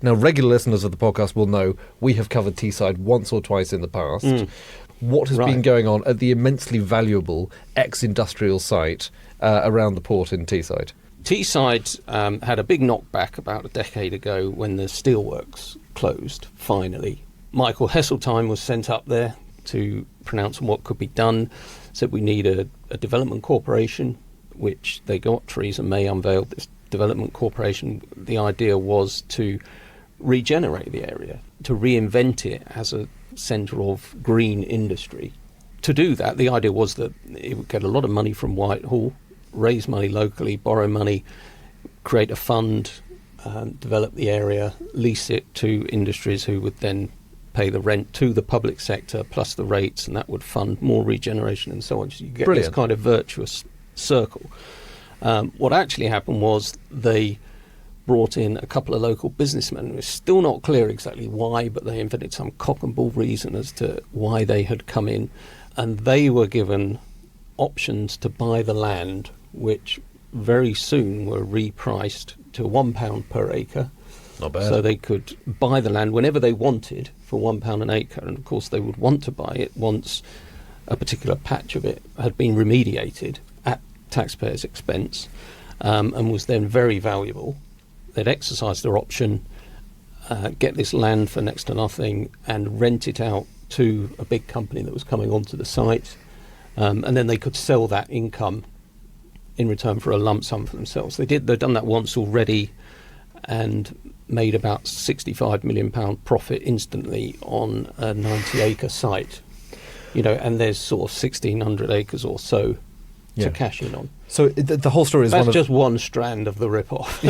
Now, regular listeners of the podcast will know we have covered Teesside once or twice in the past. What has been going on at the immensely valuable ex-industrial site around the port in Teesside? Teesside had a big knockback about a decade ago when the steelworks closed, finally. Michael Heseltine was sent up there to pronounce on what could be done, said we need a development corporation, which they got. Theresa May unveiled this development corporation. The idea was to regenerate the area, to reinvent it as a centre of green industry. To do that, the idea was that it would get a lot of money from Whitehall, raise money locally, borrow money, create a fund, develop the area, lease it to industries who would then pay the rent to the public sector plus the rates, and that would fund more regeneration and so on. So you get this kind of virtuous circle. What actually happened was they brought in a couple of local businessmen. It's still not clear exactly why, but they invented some cock and bull reason as to why they had come in, and they were given options to buy the land, which very soon were repriced to £1 per acre. Not bad. So they could buy the land whenever they wanted for £1 an acre, and of course they would want to buy it once a particular patch of it had been remediated at taxpayers' expense, and was then very valuable. They'd exercise their option, get this land for next to nothing and rent it out to a big company that was coming onto the site, and then they could sell that income in return for a lump sum for themselves. They'd done that once already and made about £65 million profit instantly on a 90-acre site, and there's sort of 1,600 acres or so to cash in on. So the whole story is That's just one strand of the rip-off.